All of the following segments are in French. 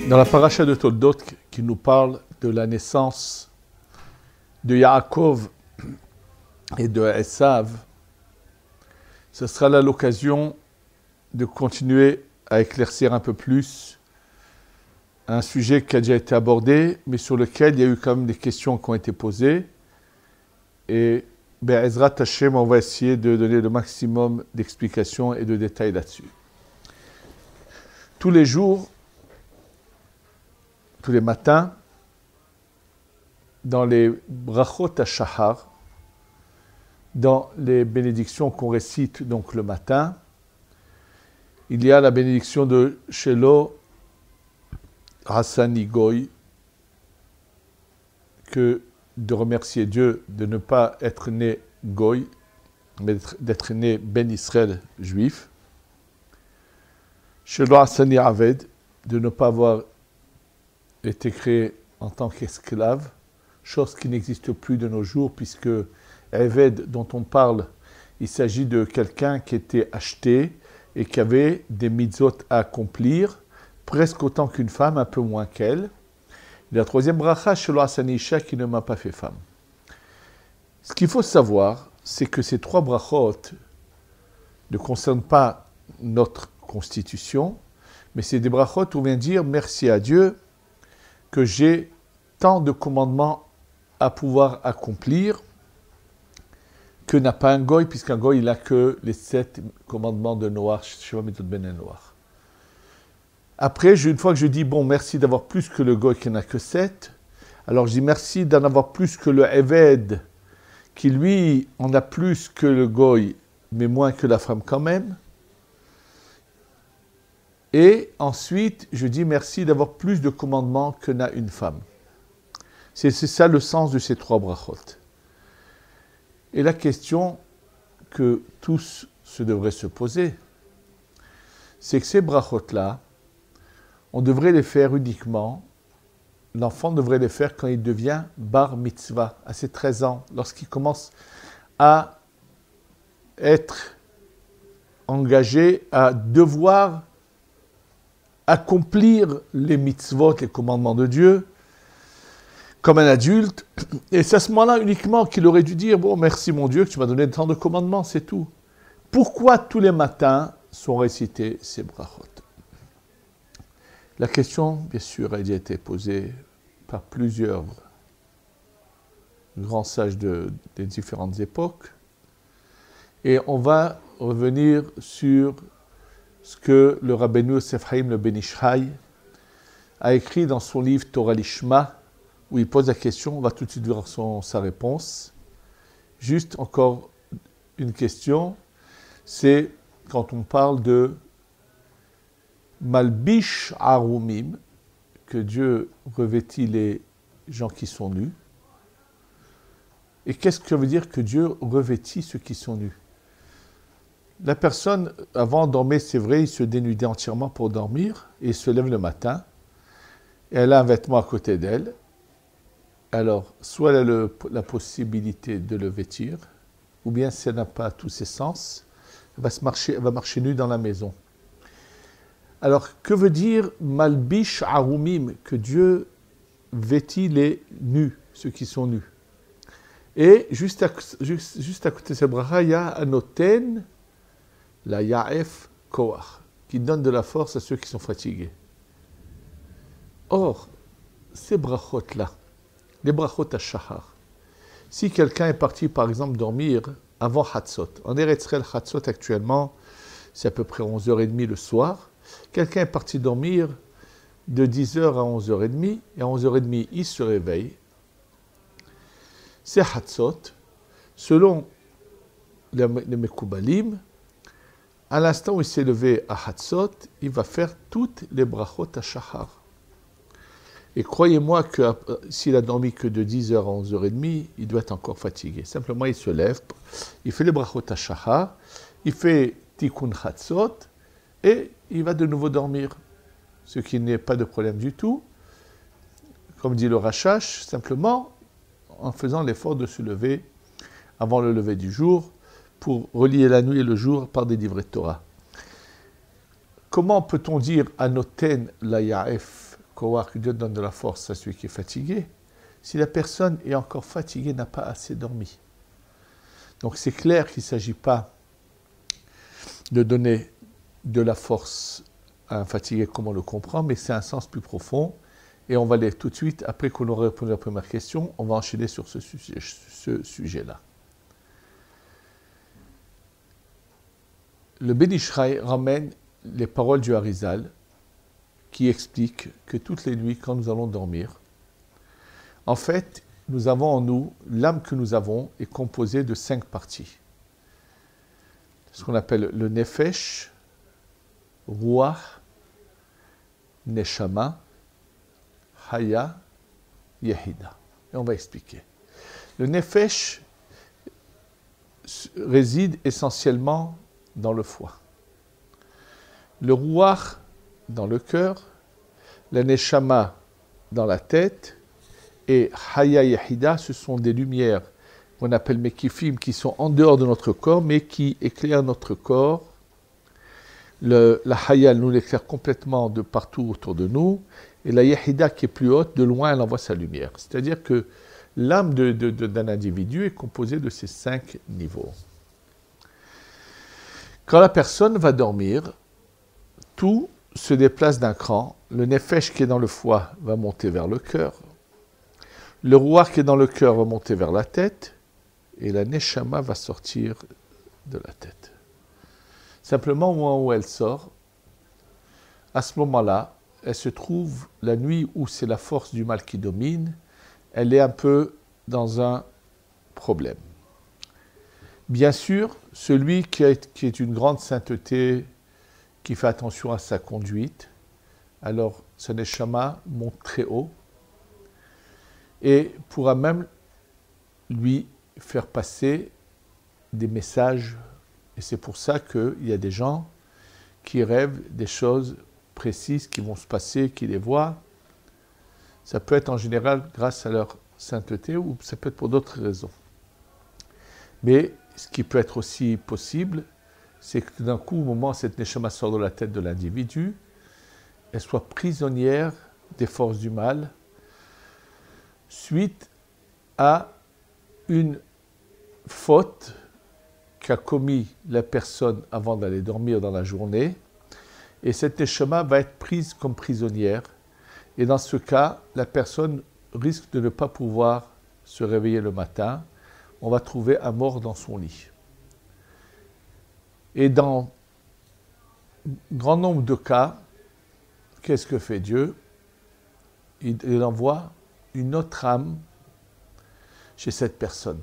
Dans la paracha de Toldot qui nous parle de la naissance de Yaakov et de Esav, ce sera là l'occasion de continuer à éclaircir un peu plus un sujet qui a déjà été abordé, mais sur lequel il y a eu quand même des questions qui ont été posées. Et Ezrat Hashem, on va essayer de donner le maximum d'explications et de détails là-dessus. Tous les jours, tous les matins, dans les brachot ha-shahar, dans les bénédictions qu'on récite donc le matin, il y a la bénédiction de Shelo Hassani Goy, que de remercier Dieu de ne pas être né Goy, mais d'être né Ben Israël juif. Shelo Hassani Aved, de ne pas avoir été créé en tant qu'esclave, chose qui n'existe plus de nos jours, puisque Eved, dont on parle, il s'agit de quelqu'un qui était acheté et qui avait des mitzvot à accomplir, presque autant qu'une femme, un peu moins qu'elle. Et la troisième bracha, Shelo Hassani Isha, qui ne m'a pas fait femme. Ce qu'il faut savoir, c'est que ces trois brachot ne concernent pas notre constitution, mais c'est des brachot où on vient dire merci à Dieu que j'ai tant de commandements à pouvoir accomplir que n'a pas un goy, puisqu'un goy, il n'a que les 7 commandements de Noach, Sheva Mitzvot Ben Noach. Après, une fois que je dis, bon, merci d'avoir plus que le goy qui n'a que 7, alors je dis merci d'en avoir plus que le Eved, qui lui, en a plus que le goy, mais moins que la femme quand même. Et ensuite, je dis merci d'avoir plus de commandements que n'a une femme. C'est ça le sens de ces trois brachot. Et la question que tous se devraient se poser, c'est que ces brachot-là, on devrait les faire uniquement, l'enfant devrait les faire quand il devient bar mitzvah, à ses 13 ans, lorsqu'il commence à être engagé, à devoir accomplir les mitzvot, les commandements de Dieu, comme un adulte. Et c'est à ce moment-là uniquement qu'il aurait dû dire, bon, merci mon Dieu que tu m'as donné tant de commandements, c'est tout. Pourquoi tous les matins sont récités ces brachot? La question, bien sûr, a déjà été posée par plusieurs grands sages des différentes époques. Et on va revenir sur ce que le Rabbeinu Yosef Haïm le Ben Ish Chai a écrit dans son livre Torah Lishma, où il pose la question, on va tout de suite voir sa réponse. Juste encore une question, c'est quand on parle de Malbish Arumim, que Dieu revêtit les gens qui sont nus. Et qu'est-ce que ça veut dire que Dieu revêtit ceux qui sont nus? La personne, avant de dormir, c'est vrai, il se dénudait entièrement pour dormir, et il se lève le matin, et elle a un vêtement à côté d'elle. Alors, soit elle a la possibilité de le vêtir, ou bien si elle n'a pas tous ses sens, elle va marcher nue dans la maison. Alors, que veut dire Malbish Arumim, que Dieu vêtit les nus, ceux qui sont nus? Et juste à côté de ce bracha, il y a Anoten, la Ya'ef Koach, qui donne de la force à ceux qui sont fatigués. Or, ces brachot-là, les brachot ha-shahar, si quelqu'un est parti, par exemple, dormir avant Hatzot, en Eretz Israël, Hatzot actuellement, c'est à peu près 11h30 le soir, quelqu'un est parti dormir de 10h à 11h30, et à 11h30, il se réveille, c'est Hatzot, selon les Mekoubalim, à l'instant où il s'est levé à Hatzot, il va faire toutes les brachot ha-shahar. Et croyez-moi que s'il a dormi que de 10h à 11h30, il doit être encore fatigué. Simplement, il se lève, il fait les brachot ha-shahar, il fait tikkun Hatzot, et il va de nouveau dormir. Ce qui n'est pas de problème du tout. Comme dit le Rashash, simplement en faisant l'effort de se lever avant le lever du jour, pour relier la nuit et le jour par des livrets de Torah. Comment peut-on dire Anoten la Ya'ef Koach, que Dieu donne de la force à celui qui est fatigué, si la personne est encore fatiguée, n'a pas assez dormi. Donc c'est clair qu'il ne s'agit pas de donner de la force à un fatigué comme on le comprend, mais c'est un sens plus profond. Et on va aller tout de suite, après qu'on aura répondu à la première question, on va enchaîner sur ce sujet-là. Le Ben Ish Chai ramène les paroles du Harizal qui expliquent que toutes les nuits, quand nous allons dormir, en fait, nous avons en nous, l'âme que nous avons est composée de 5 parties. Ce qu'on appelle le Nefesh, Ruach, Neshama, Haya, Yehida. Et on va expliquer. Le Nefesh réside essentiellement dans le foie. Le Ruach dans le cœur, la Neshama dans la tête, et Haya Yehida, ce sont des lumières qu'on appelle Mekifim, qui sont en dehors de notre corps, mais qui éclairent notre corps. La Haya nous l'éclaire complètement de partout autour de nous, et la Yehida qui est plus haute, de loin, elle envoie sa lumière. C'est-à-dire que l'âme d'un individu est composée de ces 5 niveaux. Quand la personne va dormir, tout se déplace d'un cran. Le Nefesh qui est dans le foie va monter vers le cœur. Le Ruach qui est dans le cœur va monter vers la tête. Et la Neshama va sortir de la tête. Simplement, au moment où elle sort, à ce moment-là, elle se trouve la nuit où c'est la force du mal qui domine. Elle est un peu dans un problème. Bien sûr, celui qui est une grande sainteté, qui fait attention à sa conduite, alors ce Neshama monte très haut et pourra même lui faire passer des messages. Et c'est pour ça qu'il y a des gens qui rêvent des choses précises qui vont se passer, qui les voient. Ça peut être en général grâce à leur sainteté ou ça peut être pour d'autres raisons. Mais ce qui peut être aussi possible, c'est que tout d'un coup, au moment où cette Neshama sort de la tête de l'individu, elle soit prisonnière des forces du mal suite à une faute qu'a commis la personne avant d'aller dormir dans la journée. Et cette Neshama va être prise comme prisonnière. Et dans ce cas, la personne risque de ne pas pouvoir se réveiller le matin. On va trouver un mort dans son lit. Et dans grand nombre de cas, qu'est-ce que fait Dieu? Il envoie une autre âme chez cette personne.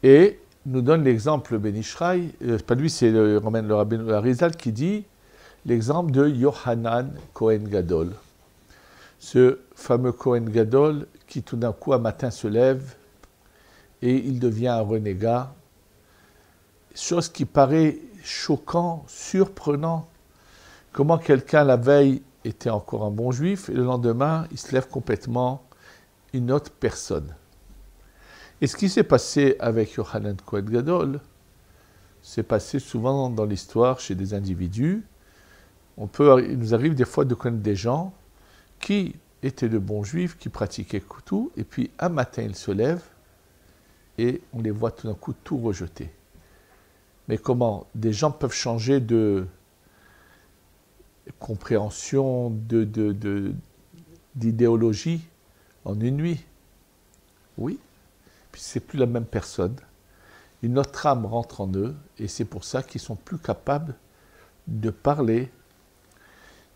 Et nous donne l'exemple Ben Ish Chai, pas lui, c'est le Rabbeinu Harizal qui dit l'exemple de Yohanan Kohen Gadol. Ce fameux Kohen Gadol qui tout d'un coup un matin se lève et il devient un renégat. Chose qui paraît choquant, surprenant. Comment quelqu'un la veille était encore un bon juif et le lendemain il se lève complètement une autre personne. Et ce qui s'est passé avec Yohanan Kohen Gadol, c'est passé souvent dans l'histoire chez des individus. Il nous arrive des fois de connaître des gens qui étaient de bons juifs, qui pratiquaient tout, et puis un matin ils se lèvent et on les voit tout d'un coup tout rejeter. Mais comment des gens peuvent changer de compréhension, d'idéologie en une nuit? Oui, puis c'est plus la même personne. Une autre âme rentre en eux et c'est pour ça qu'ils sont plus capables de parler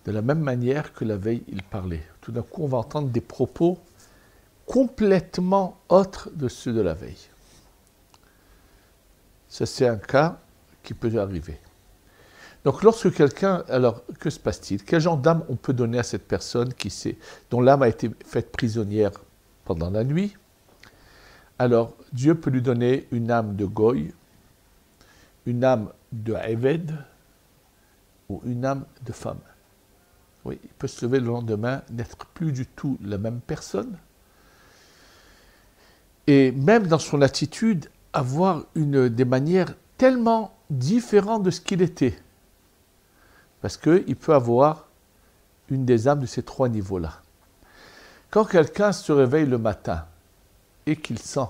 de la même manière que la veille ils parlaient. Tout d'un coup, on va entendre des propos complètement autres de ceux de la veille. Ça, c'est un cas qui peut arriver. Donc, lorsque quelqu'un... Alors, que se passe-t-il? Quel genre d'âme on peut donner à cette personne dont l'âme a été faite prisonnière pendant la nuit? Alors, Dieu peut lui donner une âme de Goy, une âme de Eved ou une âme de femme. Oui, il peut se lever le lendemain, n'être plus du tout la même personne. Et même dans son attitude, avoir des manières tellement différentes de ce qu'il était. Parce qu'il peut avoir une des âmes de ces trois niveaux-là. Quand quelqu'un se réveille le matin et qu'il sent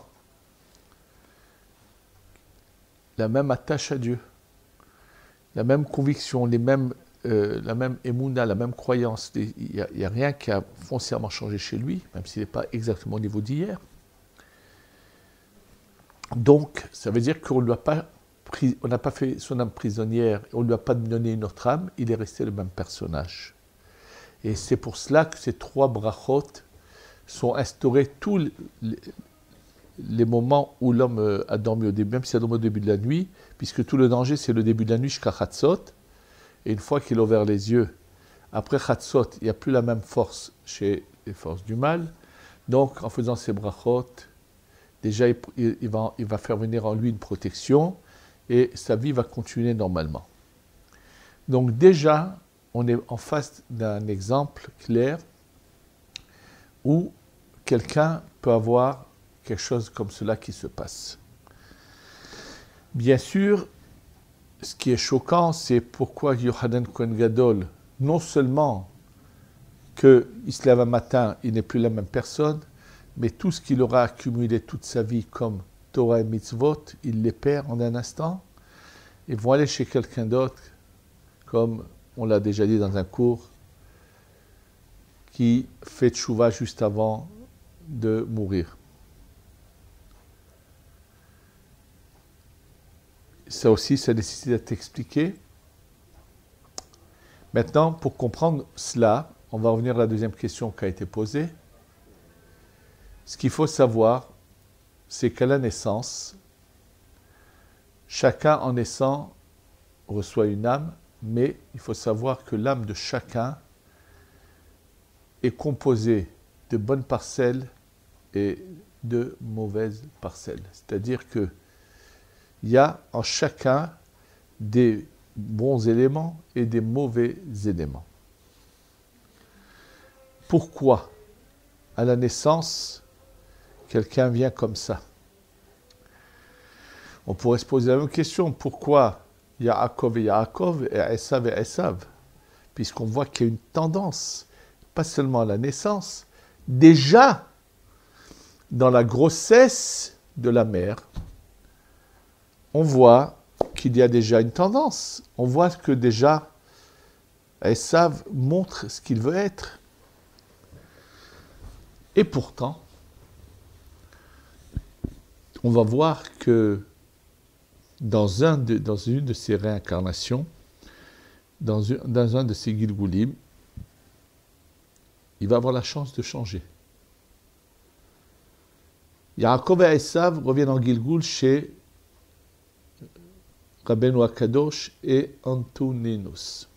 la même attache à Dieu, la même conviction, la même émouna, la même croyance, il n'y a rien qui a foncièrement changé chez lui, même s'il n'est pas exactement au niveau d'hier. Donc, ça veut dire qu'on n'a pas fait son âme prisonnière, on ne lui a pas donné une autre âme, il est resté le même personnage. Et c'est pour cela que ces trois brachot sont instaurés tous les moments où l'homme a dormi au début, même s'il a dormi au début de la nuit, puisque tout le danger, c'est le début de la nuit jusqu'à Chatzot. Et une fois qu'il a ouvert les yeux, après Chatzot, il n'y a plus la même force chez les forces du mal. Donc, en faisant ces brachot, déjà, il va faire venir en lui une protection et sa vie va continuer normalement. Donc déjà, on est en face d'un exemple clair où quelqu'un peut avoir quelque chose comme cela qui se passe. Bien sûr, ce qui est choquant, c'est pourquoi Yochanan Kohen Gadol, non seulement qu'il se lève un matin, il n'est plus la même personne, mais tout ce qu'il aura accumulé toute sa vie comme Torah et Mitzvot, il les perd en un instant, et vont aller chez quelqu'un d'autre, comme on l'a déjà dit dans un cours, qui fait tchouva juste avant de mourir. Ça aussi, ça nécessite d'être expliqué. Maintenant, pour comprendre cela, on va revenir à la deuxième question qui a été posée. Ce qu'il faut savoir, c'est qu'à la naissance, chacun en naissant reçoit une âme, mais il faut savoir que l'âme de chacun est composée de bonnes parcelles et de mauvaises parcelles. C'est-à-dire que il y a en chacun des bons éléments et des mauvais éléments. Pourquoi, à la naissance, quelqu'un vient comme ça? On pourrait se poser la même question. Pourquoi Yaakov et Esav? Puisqu'on voit qu'il y a une tendance, pas seulement à la naissance, déjà dans la grossesse de la mère, on voit qu'il y a déjà une tendance. On voit que déjà, Esav montre ce qu'il veut être. Et pourtant, on va voir que dans une de ces réincarnations, dans un de ces Gilgulim, il va avoir la chance de changer. Yaakov et Esav reviennent en Gilgul chez Rabbeinu Akadosh et Antoninus.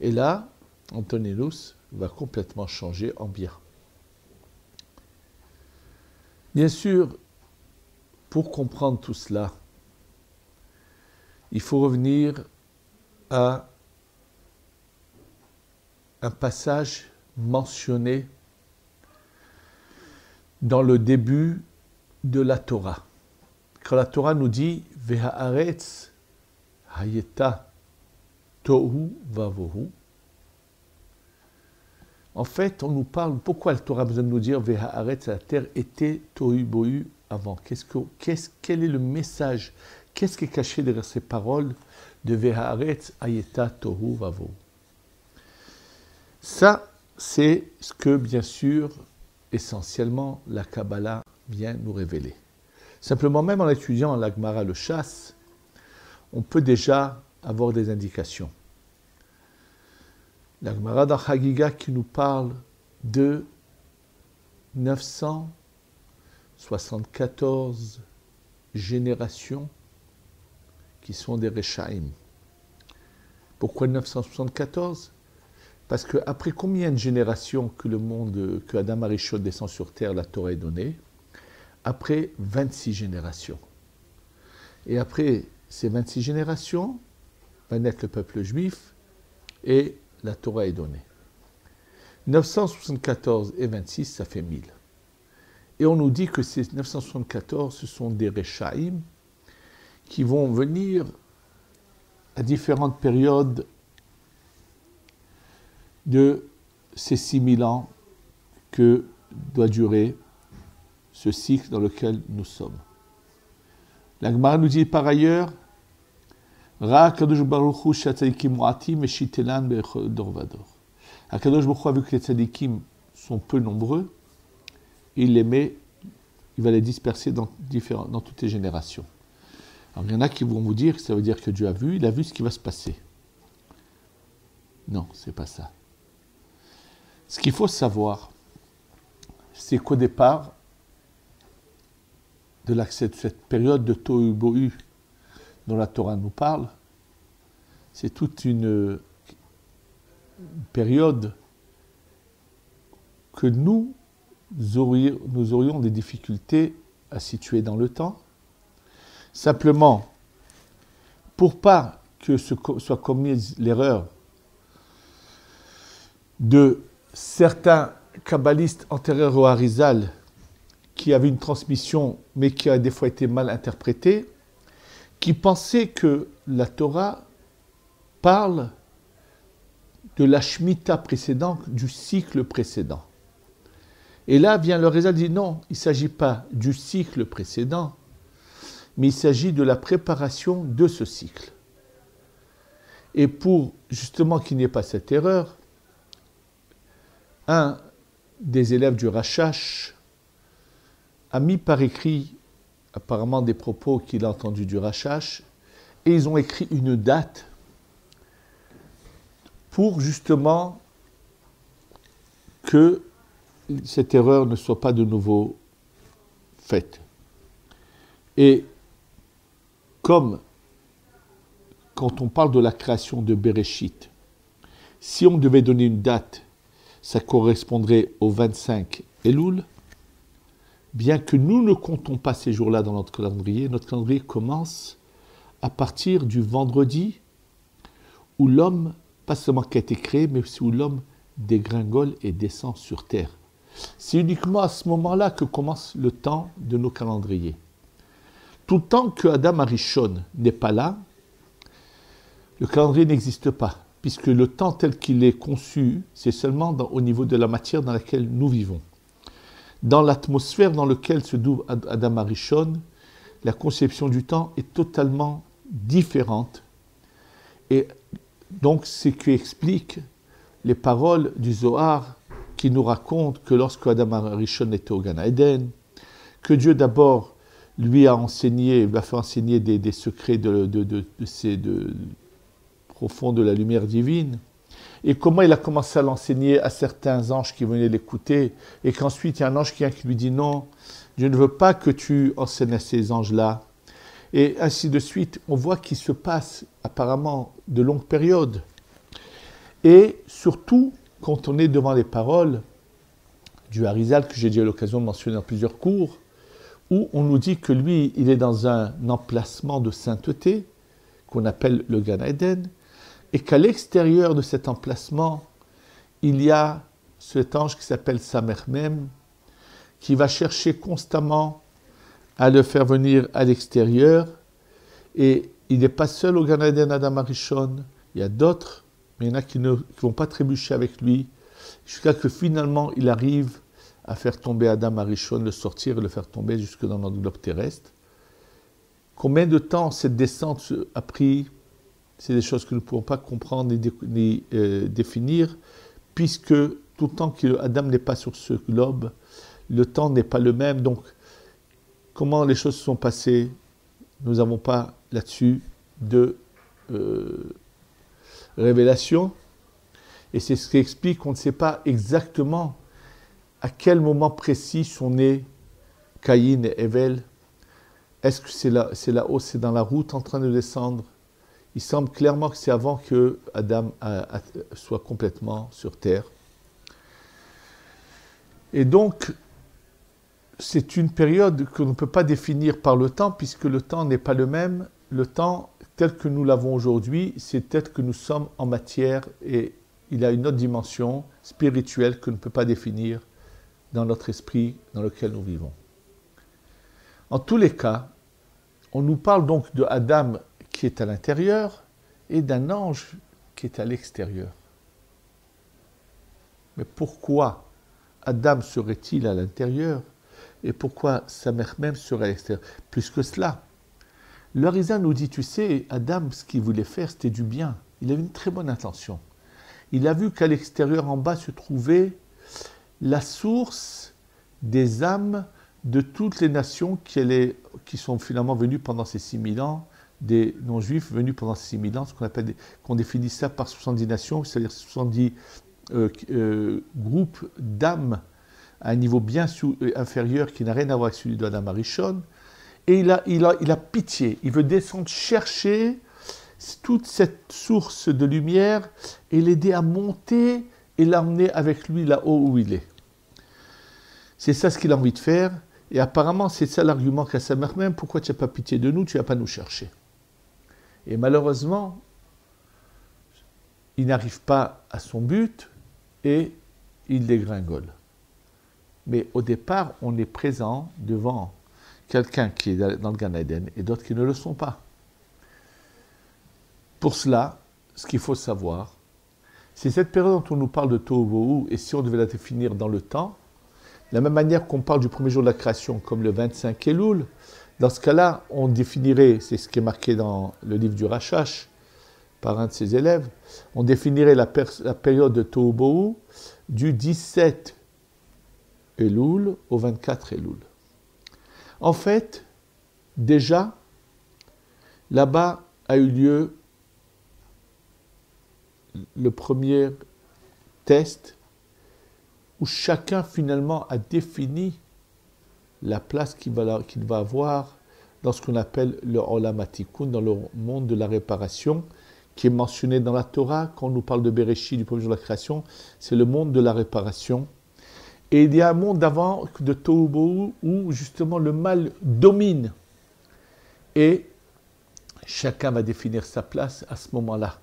Et là, Antoninus va complètement changer en bien. Bien sûr, pour comprendre tout cela, il faut revenir à un passage mentionné dans le début de la Torah. Quand la Torah nous dit « Vehaaretz hayeta tohu vavohu », en fait, on nous parle, pourquoi la Torah a besoin de nous dire « Vehaaretz », la terre était tohu bohu avant. Quel est le message? Qu'est-ce qui est caché derrière ces paroles de « Vehaaretz hayeta tohu vavohu » ? Ça, c'est ce que, bien sûr, essentiellement, la Kabbalah vient nous révéler. Simplement, même en étudiant la Gemara, le Chasse, on peut déjà avoir des indications. La Gemara dans Chagiga qui nous parle de 974 générations qui sont des Rechaim. Pourquoi 974 ? Parce qu'après combien de générations que Adam Arishon descend sur terre, la Torah est donnée? Après 26 générations. Et après ces 26 générations, va naître le peuple juif et la Torah est donnée. 974 et 26, ça fait 1000. Et on nous dit que ces 974, ce sont des Rechaim qui vont venir à différentes périodes de ces 6000 ans que doit durer ce cycle dans lequel nous sommes. La Gemara nous dit par ailleurs, Ra Kadosh Baruch Hu Shatzadikim Mu'atim et Shitelan Be'dor Vador. Akadosh Baruch Hu a vu que les tzadikim sont peu nombreux, il les met, il va les disperser dans toutes les générations. Alors il y en a qui vont vous dire que ça veut dire que Dieu a vu, il a vu ce qui va se passer. Non, c'est pas ça. Ce qu'il faut savoir, c'est qu'au départ de cette période de Tohu Bohu dont la Torah nous parle, c'est toute une période que nous aurions des difficultés à situer dans le temps. Simplement, pour pas que soit commise l'erreur de certains kabbalistes antérieurs au Harizal qui avaient une transmission mais qui a des fois été mal interprétée, qui pensaient que la Torah parle de la Shemitah précédente, du cycle précédent. Et là vient le Harizal dit non, il ne s'agit pas du cycle précédent, mais il s'agit de la préparation de ce cycle. Et pour justement qu'il n'y ait pas cette erreur, un des élèves du Rashash a mis par écrit apparemment des propos qu'il a entendus du Rashash, et ils ont écrit une date pour justement que cette erreur ne soit pas de nouveau faite. Et comme quand on parle de la création de Bereshit, si on devait donner une date, ça correspondrait au 25 Elul, bien que nous ne comptons pas ces jours-là dans notre calendrier commence à partir du vendredi où l'homme, pas seulement qui a été créé, mais aussi où l'homme dégringole et descend sur terre. C'est uniquement à ce moment-là que commence le temps de nos calendriers. Tout le temps que Adam Arishon n'est pas là, le calendrier n'existe pas, puisque le temps tel qu'il est conçu, c'est seulement au niveau de la matière dans laquelle nous vivons. Dans l'atmosphère dans laquelle se trouve Adam Arishon, la conception du temps est totalement différente. Et donc, c'est ce qui explique les paroles du Zohar qui nous racontent que lorsque Adam Arishon était au Gan Eden, que Dieu d'abord lui a enseigné, lui a fait enseigner des secrets profonds de la lumière divine, et comment il a commencé à l'enseigner à certains anges qui venaient l'écouter, et qu'ensuite il y a un ange qui vient qui lui dit non, je ne veux pas que tu enseignes à ces anges-là, et ainsi de suite. On voit qu'il se passe apparemment de longues périodes, et surtout quand on est devant les paroles du Harizal, que j'ai déjà eu l'occasion de mentionner dans plusieurs cours, où on nous dit que lui, il est dans un emplacement de sainteté, qu'on appelle le Gan Eden, et qu'à l'extérieur de cet emplacement, il y a cet ange qui s'appelle Samermem, qui va chercher constamment à le faire venir à l'extérieur, et il n'est pas seul au Gan Eden Adam Arishon, il y a d'autres, mais il y en a qui ne vont pas trébucher avec lui, jusqu'à que finalement il arrive à faire tomber Adam Arishon, le sortir et le faire tomber jusque dans notre globe terrestre. Combien de temps cette descente a pris? C'est des choses que nous ne pouvons pas comprendre ni définir, puisque tout le temps qu'Adam n'est pas sur ce globe, le temps n'est pas le même. Donc, comment les choses se sont passées, nous n'avons pas là-dessus de révélation. Et c'est ce qui explique qu'on ne sait pas exactement à quel moment précis sont nés Caïn et Hevel. Est-ce que c'est là-haut, c'est dans la route en train de descendre? Il semble clairement que c'est avant que Adam soit complètement sur terre. Et donc, c'est une période que l'on ne peut pas définir par le temps, puisque le temps n'est pas le même. Le temps tel que nous l'avons aujourd'hui, c'est tel que nous sommes en matière, et il a une autre dimension spirituelle que l'on ne peut pas définir dans notre esprit dans lequel nous vivons. En tous les cas, on nous parle donc de Adam qui est à l'intérieur et d'un ange qui est à l'extérieur. Mais pourquoi Adam serait-il à l'intérieur et pourquoi sa mère même serait à l'extérieur? Plus que cela. Le Harizal nous dit, tu sais, Adam, ce qu'il voulait faire, c'était du bien. Il avait une très bonne intention. Il a vu qu'à l'extérieur, en bas, se trouvait la source des âmes de toutes les nations qui sont finalement venues pendant ces 6000 ans, des non-juifs venus pendant ces 6000 ans, qu'on définit ça par 70 nations, c'est-à-dire 70 groupes d'âmes à un niveau bien inférieur qui n'a rien à voir avec celui d'Adam Arishon. Et il a pitié, il veut descendre chercher toute cette source de lumière et l'aider à monter et l'emmener avec lui là-haut où il est. C'est ça ce qu'il a envie de faire. Et apparemment, c'est ça l'argument qu'a sa mère même. Pourquoi tu n'as pas pitié de nous, tu ne vas pas nous chercher? Et malheureusement, il n'arrive pas à son but et il dégringole. Mais au départ, on est présent devant quelqu'un qui est dans le Gan Eden et d'autres qui ne le sont pas. Pour cela, ce qu'il faut savoir, c'est cette période dont on nous parle de Tohu Bohu, et si on devait la définir dans le temps, de la même manière qu'on parle du premier jour de la création comme le 25 Elul, dans ce cas-là, on définirait, c'est ce qui est marqué dans le livre du Rashash, par un de ses élèves, on définirait la période de Tohu Bohu du 17 Elul au 24 Elul. En fait, déjà, là-bas a eu lieu le premier test où chacun finalement a défini la place qu'il va avoir dans ce qu'on appelle le Olam HaTikun, dans le monde de la réparation, qui est mentionné dans la Torah. Quand on nous parle de Bereshit, du premier jour de la création, c'est le monde de la réparation. Et il y a un monde d'avant, de Tohu Bohu, où justement le mal domine. Et chacun va définir sa place à ce moment-là.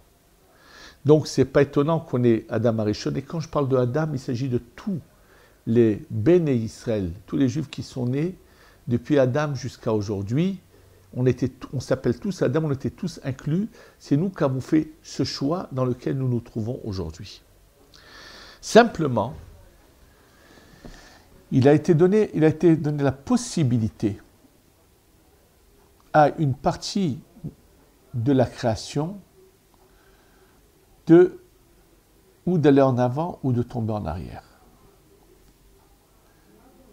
Donc, ce n'est pas étonnant qu'on ait Adam Arishon. Et quand je parle de Adam, il s'agit de tous les Béné Israël, tous les Juifs qui sont nés depuis Adam jusqu'à aujourd'hui. On s'appelle tous Adam, on était tous inclus. C'est nous qui avons fait ce choix dans lequel nous nous trouvons aujourd'hui. Simplement, il a été donné la possibilité à une partie de la création ou d'aller en avant ou de tomber en arrière.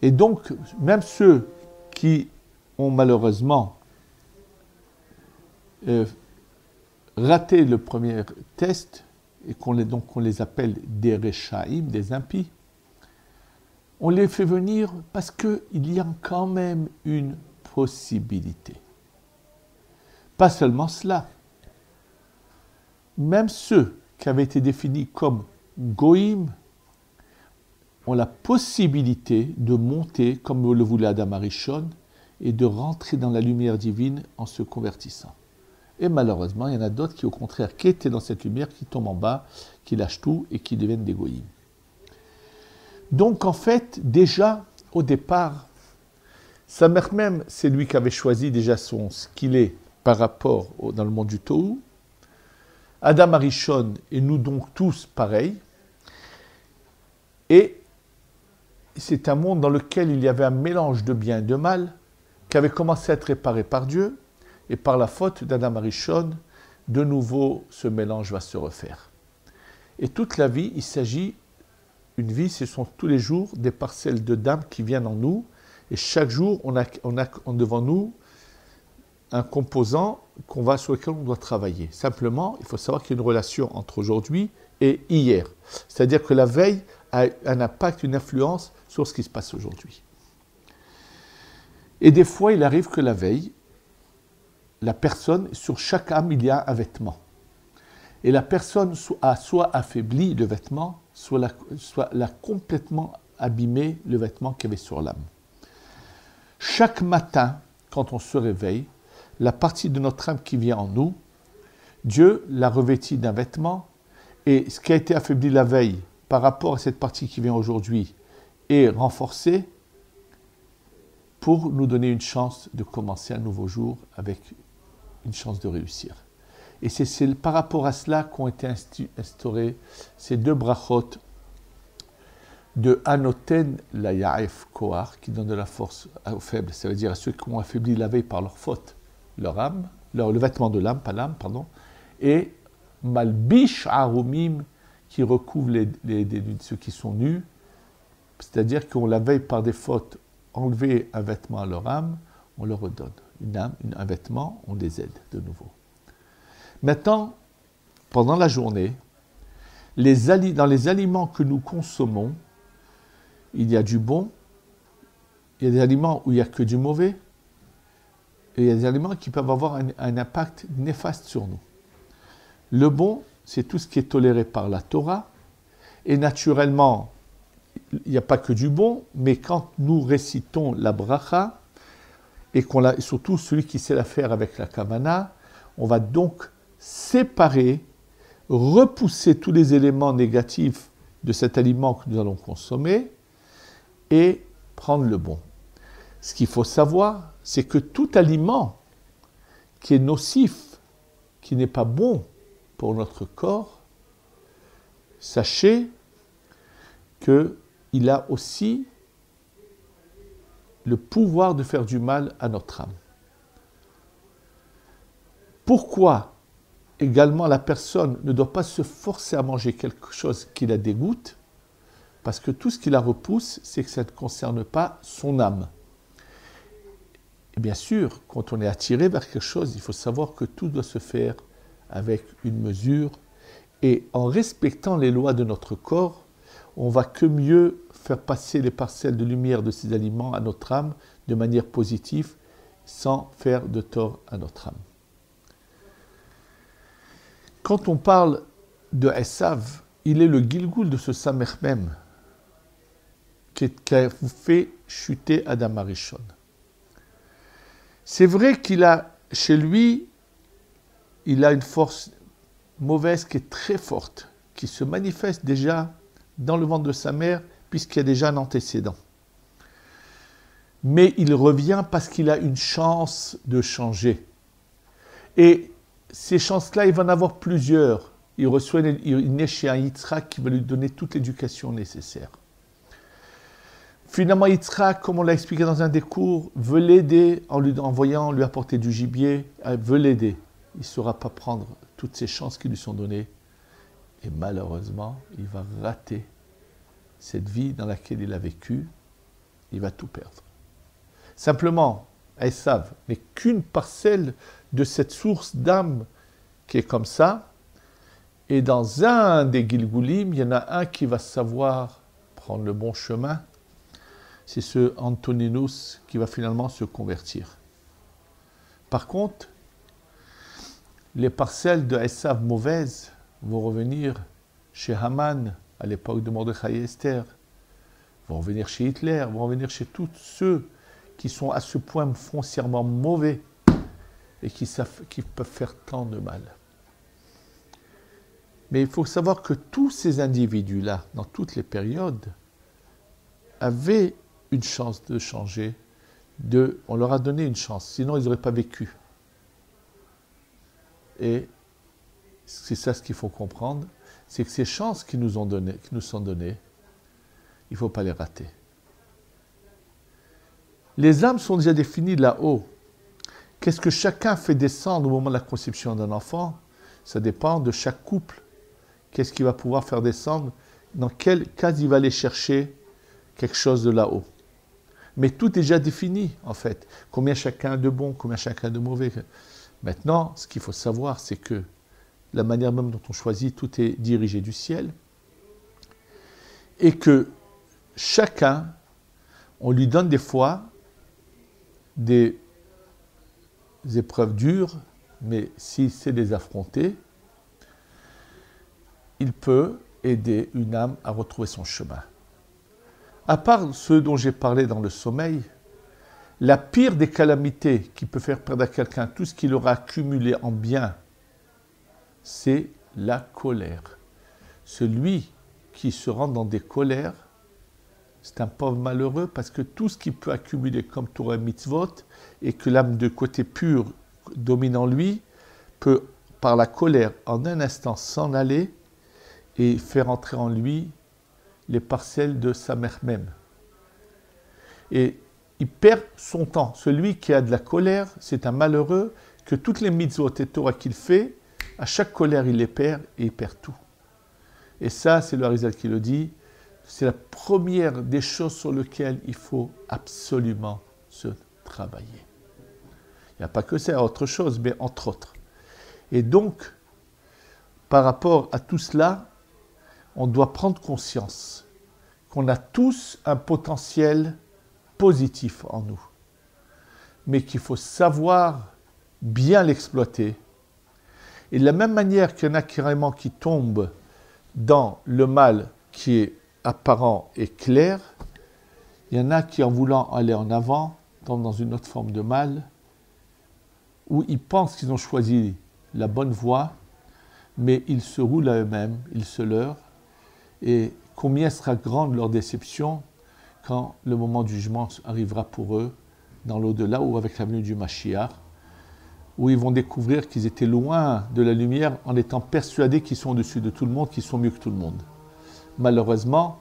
Et donc, même ceux qui ont malheureusement raté le premier test, et qu'on les appelle des Rechaïm, des impies, on les fait venir parce qu'il y a quand même une possibilité. Pas seulement cela. Même ceux qui avaient été définis comme Goïm ont la possibilité de monter, comme le voulait Adam Arishon, et de rentrer dans la lumière divine en se convertissant. Et malheureusement, il y en a d'autres qui, au contraire, qui étaient dans cette lumière, qui tombent en bas, qui lâchent tout et qui deviennent des Goïm. Donc, en fait, déjà, au départ, sa mère même, c'est lui qui avait choisi déjà ce qu'il est par rapport dans le monde du Tohu. Adam Arishon et nous donc tous pareils. Et c'est un monde dans lequel il y avait un mélange de bien et de mal qui avait commencé à être réparé par Dieu. Et par la faute d'Adam Arishon, de nouveau, ce mélange va se refaire. Et toute la vie, il s'agit, une vie, ce sont tous les jours des parcelles de d'âme qui viennent en nous. Et chaque jour, on a devant nous un composant sur lequel on doit travailler. Simplement, il faut savoir qu'il y a une relation entre aujourd'hui et hier. C'est-à-dire que la veille a un impact, une influence sur ce qui se passe aujourd'hui. Et des fois, il arrive que la veille, la personne, sur chaque âme, il y a un vêtement. Et la personne a soit affaibli le vêtement, soit l'a complètement abîmé le vêtement qu'il y avait sur l'âme. Chaque matin, quand on se réveille, la partie de notre âme qui vient en nous, Dieu l'a revêtie d'un vêtement, et ce qui a été affaibli la veille par rapport à cette partie qui vient aujourd'hui est renforcé pour nous donner une chance de commencer un nouveau jour avec une chance de réussir. Et c'est par rapport à cela qu'ont été instaurées ces deux brachot de Anoten la Yaef Kohar, qui donne de la force aux faibles, ça veut dire à ceux qui ont affaibli la veille par leur faute, leur âme, le vêtement de l'âme, pas l'âme, pardon, et Malbish Arumim, qui recouvre ceux qui sont nus, c'est-à-dire qu'on la veille par des fautes, enlever un vêtement à leur âme, on leur redonne. Une âme, un vêtement, on les aide de nouveau. Maintenant, pendant la journée, dans les aliments que nous consommons, il y a du bon, il y a des aliments où il n'y a que du mauvais, et il y a des aliments qui peuvent avoir un impact néfaste sur nous. Le bon, c'est tout ce qui est toléré par la Torah, et naturellement, il n'y a pas que du bon, mais quand nous récitons la bracha, et surtout celui qui sait la faire avec la kavana, on va donc séparer, repousser tous les éléments négatifs de cet aliment que nous allons consommer et prendre le bon. Ce qu'il faut savoir, c'est que tout aliment qui est nocif, qui n'est pas bon pour notre corps, sachez qu'il a aussi le pouvoir de faire du mal à notre âme. Pourquoi également la personne ne doit pas se forcer à manger quelque chose qui la dégoûte? Parce que tout ce qui la repousse, c'est que ça ne concerne pas son âme. Et bien sûr, quand on est attiré vers quelque chose, il faut savoir que tout doit se faire avec une mesure et en respectant les lois de notre corps, on va que mieux faire passer les parcelles de lumière de ces aliments à notre âme de manière positive, sans faire de tort à notre âme. Quand on parle de Esav, il est le Gilgoul de ce Samer même qui a fait chuter Adam Arishon. C'est vrai qu'il a, chez lui, il a une force mauvaise qui est très forte, qui se manifeste déjà dans le ventre de sa mère, puisqu'il y a déjà un antécédent. Mais il revient parce qu'il a une chance de changer. Et ces chances-là, il va en avoir plusieurs. Il naît chez un Yitzhak qui va lui donner toute l'éducation nécessaire. Finalement, Yitzhak, comme on l'a expliqué dans un des cours, veut l'aider en lui apporter du gibier, veut l'aider. Il ne saura pas prendre toutes ces chances qui lui sont données. Et malheureusement, il va rater cette vie dans laquelle il a vécu. Il va tout perdre. Simplement, Esav n'est qu'une parcelle de cette source d'âme qui est comme ça. Et dans un des Gilgulim, il y en a un qui va savoir prendre le bon chemin. C'est ce Antoninus qui va finalement se convertir. Par contre, les parcelles de Esav mauvaises vont revenir chez Haman à l'époque de Mordechai et Esther, vont revenir chez Hitler, vont revenir chez tous ceux qui sont à ce point foncièrement mauvais et qui peuvent faire tant de mal. Mais il faut savoir que tous ces individus-là, dans toutes les périodes, avaient une chance de changer, on leur a donné une chance, sinon ils n'auraient pas vécu. Et c'est ça ce qu'il faut comprendre, c'est que ces chances qui nous sont données, il ne faut pas les rater. Les âmes sont déjà définies là-haut. Qu'est-ce que chacun fait descendre au moment de la conception d'un enfant? Ça dépend de chaque couple. Qu'est-ce qu'il va pouvoir faire descendre? Dans quelle case il va aller chercher quelque chose de là-haut? Mais tout est déjà défini, en fait. Combien chacun de bon, combien chacun de mauvais. Maintenant, ce qu'il faut savoir, c'est que la manière même dont on choisit, tout est dirigé du ciel. Et que chacun, on lui donne des fois des épreuves dures, mais s'il sait les affronter, il peut aider une âme à retrouver son chemin. À part ceux dont j'ai parlé dans le sommeil, la pire des calamités qui peut faire perdre à quelqu'un tout ce qu'il aura accumulé en bien, c'est la colère. Celui qui se rend dans des colères, c'est un pauvre malheureux parce que tout ce qu'il peut accumuler comme Torah mitzvot et que l'âme de côté pur domine en lui, peut par la colère en un instant s'en aller et faire entrer en lui les parcelles de sa mère même. Et il perd son temps. Celui qui a de la colère, c'est un malheureux que toutes les mitzvot et Torah qu'il fait, à chaque colère, il les perd et il perd tout. Et ça, c'est le Harizal qui le dit, c'est la première des choses sur lesquelles il faut absolument se travailler. Il n'y a pas que ça, autre chose, mais entre autres. Et donc, par rapport à tout cela, on doit prendre conscience qu'on a tous un potentiel positif en nous, mais qu'il faut savoir bien l'exploiter. Et de la même manière qu'il y en a carrément qui tombent dans le mal qui est apparent et clair, il y en a qui, en voulant aller en avant, tombent dans une autre forme de mal, où ils pensent qu'ils ont choisi la bonne voie, mais ils se roulent à eux-mêmes, ils se leurrent, et combien sera grande leur déception quand le moment du jugement arrivera pour eux, dans l'au-delà ou avec la venue du Mashiach, où ils vont découvrir qu'ils étaient loin de la lumière en étant persuadés qu'ils sont au-dessus de tout le monde, qu'ils sont mieux que tout le monde. Malheureusement,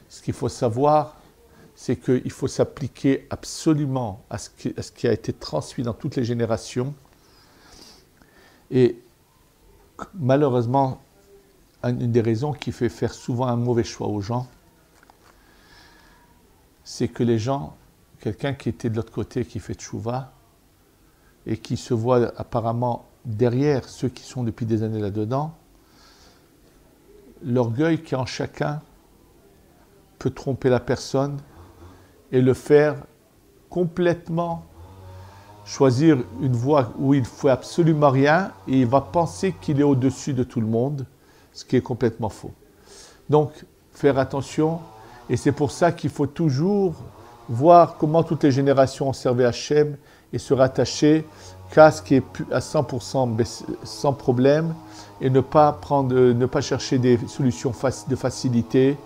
ce qu'il faut savoir, c'est qu'il faut s'appliquer absolument à ce qui a été transmis dans toutes les générations. Et malheureusement, une des raisons qui fait faire souvent un mauvais choix aux gens, c'est que les gens, quelqu'un qui était de l'autre côté, qui fait tchouva, et qui se voit apparemment derrière ceux qui sont depuis des années là-dedans, l'orgueil qui est en chacun peut tromper la personne et le faire complètement choisir une voie où il ne faut absolument rien et il va penser qu'il est au-dessus de tout le monde, ce qui est complètement faux. Donc, faire attention, et c'est pour ça qu'il faut toujours voir comment toutes les générations ont servi Hachem et se rattacher qu'à ce qui est à 100% sans problème et ne pas chercher des solutions de facilité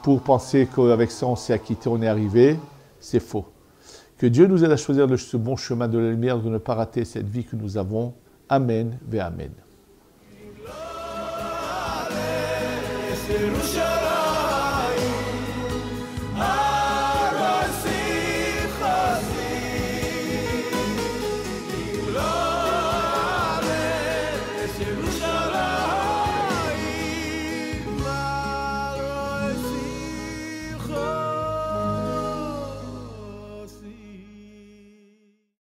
pour penser qu'avec ça on s'est acquitté, on est arrivé. C'est faux. Que Dieu nous aide à choisir ce bon chemin de la lumière, de ne pas rater cette vie que nous avons. Amen, ve Amen.